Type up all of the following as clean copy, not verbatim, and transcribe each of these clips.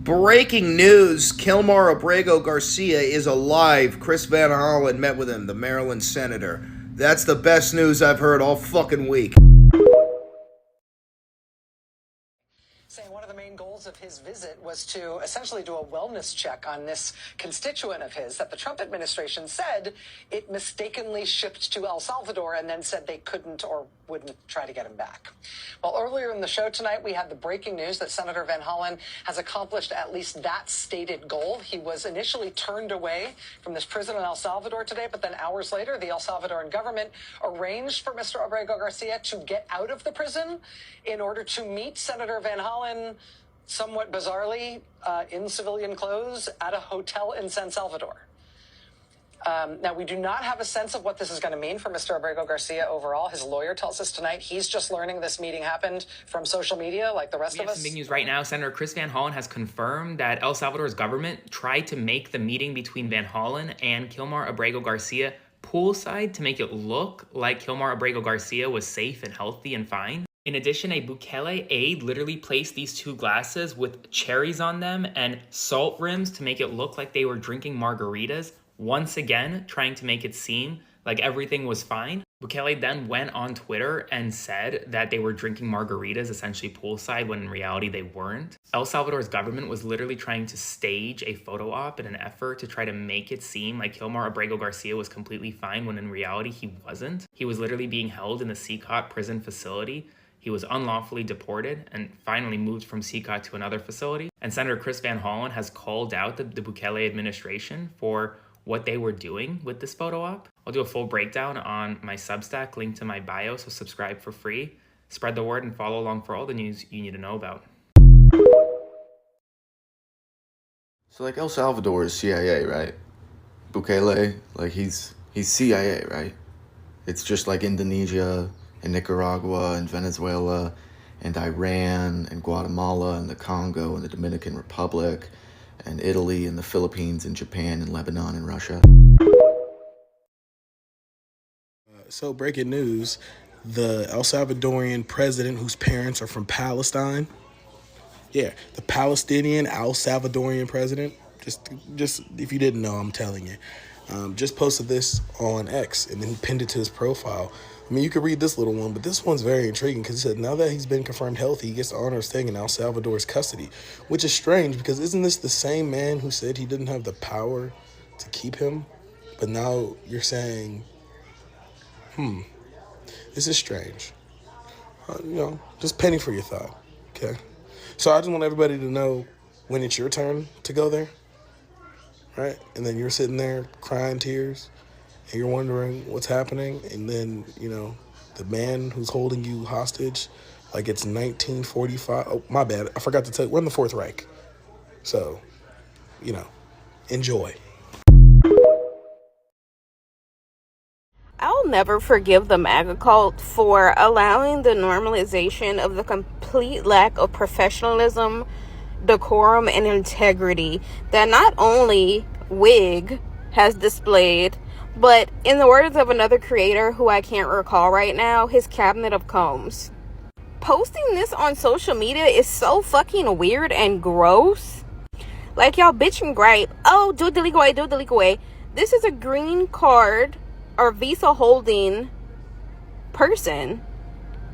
Breaking news, Kilmer Garcia is alive. Chris Van Hollen met with him, the Maryland senator. That's the best news I've heard all fucking week. Saying one of the main goals of his visit was to essentially do a wellness check on this constituent of his that the Trump administration said it mistakenly shipped to El Salvador and then said they couldn't or wouldn't try to get him back. Well, earlier in the show tonight, we had the breaking news that Senator Van Hollen has accomplished at least that stated goal. He was initially turned away from this prison in El Salvador today, but then hours later, the El Salvadoran government arranged for Mr. Abrego Garcia to get out of the prison in order to meet Senator Van Hollen, somewhat bizarrely, in civilian clothes at a hotel in San Salvador. Now, we do not have a sense of what this is going to mean for Mr. Abrego Garcia overall. His lawyer tells us tonight he's just learning this meeting happened from social media like the rest of us. Some big news right now. Senator Chris Van Hollen has confirmed that El Salvador's government tried to make the meeting between Van Hollen and Kilmer Abrego Garcia poolside to make it look like Kilmer Abrego Garcia was safe and healthy and fine. In addition, a Bukele aide literally placed these two glasses with cherries on them and salt rims to make it look like they were drinking margaritas, once again trying to make it seem like everything was fine. Bukele then went on Twitter and said that they were drinking margaritas, essentially poolside, when in reality they weren't. El Salvador's government was literally trying to stage a photo op in an effort to try to make it seem like Kilmer Abrego Garcia was completely fine, when in reality he wasn't. He was literally being held in the CCOT prison facility. He was unlawfully deported and finally moved from CCOT to another facility. And Senator Chris Van Hollen has called out the Bukele administration for what they were doing with this photo op. I'll do a full breakdown on my Substack, link to my bio, so subscribe for free. Spread the word and follow along for all the news you need to know about. So like El Salvador is CIA, right? Bukele, like he's CIA, right? It's just like Indonesia and Nicaragua and Venezuela and Iran and Guatemala and the Congo and the Dominican Republic and Italy and the Philippines and Japan and Lebanon and Russia. So breaking news, the El Salvadorian president whose parents are from Palestine, the Palestinian El Salvadorian president, just if you didn't know, I'm telling you, just posted this on X and then he pinned it to his profile. I mean, you could read this little one, but this one's very intriguing because he said now that he's been confirmed healthy, he gets the honor of staying in El Salvador's custody, which is strange because isn't this the same man who said he didn't have the power to keep him? But now you're saying, this is strange. Just penny for your thought, okay? So I just want everybody to know when it's your turn to go there, right? And then you're sitting there crying tears, and you're wondering what's happening, and then, the man who's holding you hostage, like it's 1945. Oh, my bad. I forgot to tell you, we're in the Fourth Reich. So, enjoy. I'll never forgive the MAGA cult for allowing the normalization of the complete lack of professionalism, decorum, and integrity that not only WIG has displayed, but in the words of another creator who I can't recall right now, his cabinet of combs. Posting this on social media is so fucking weird and gross. Like, y'all bitch and gripe, oh, do it away. This is a green card or visa holding person.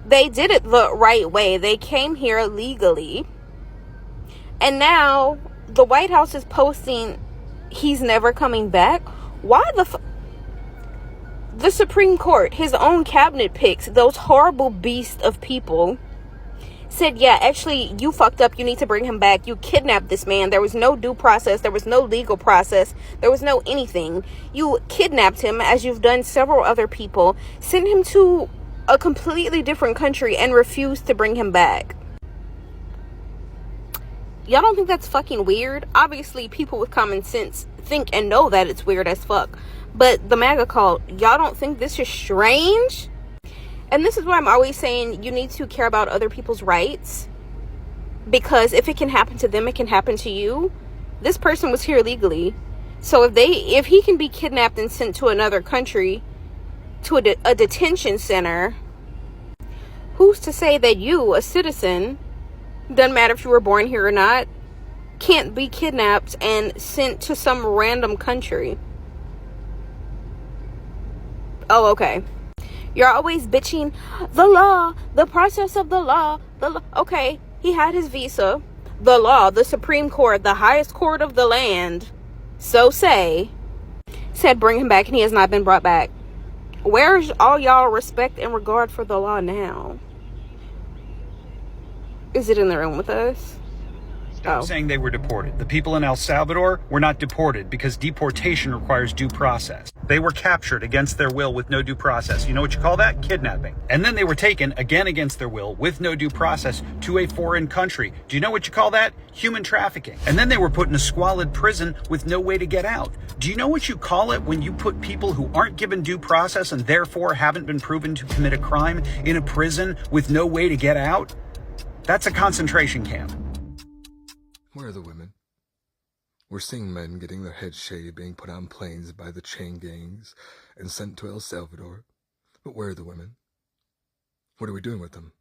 They did it the right way. They came here legally. And now the White House is posting he's never coming back. Why the Supreme Court, his own cabinet picks, those horrible beasts of people, said, yeah, actually, you fucked up. You need to bring him back. You kidnapped this man. There was no due process. There was no legal process. There was no anything. You kidnapped him, as you've done several other people, sent him to a completely different country and refused to bring him back. Y'all don't think that's fucking weird? Obviously, people with common sense think and know that it's weird as fuck. But the MAGA cult, y'all don't think this is strange? And this is why I'm always saying you need to care about other people's rights. Because if it can happen to them, it can happen to you. This person was here legally. So if he can be kidnapped and sent to another country, to a detention center, who's to say that you, a citizen, doesn't matter if you were born here or not, can't be kidnapped and sent to some random country. Oh, okay. You're always bitching, the law, the process of the law, Okay, he had his visa. The law, the Supreme Court, the highest court of the land, said bring him back, and he has not been brought back. Where's all y'all respect and regard for the law now? Is it in the room with us? Stop saying they were deported. The people in El Salvador were not deported because deportation requires due process. They were captured against their will with no due process. You know what you call that? Kidnapping. And then they were taken, again against their will, with no due process, to a foreign country. Do you know what you call that? Human trafficking. And then they were put in a squalid prison with no way to get out. Do you know what you call it when you put people who aren't given due process and therefore haven't been proven to commit a crime in a prison with no way to get out? That's a concentration camp. Where are the women? We're seeing men getting their heads shaved, being put on planes by the chain gangs and sent to El Salvador. But where are the women? What are we doing with them?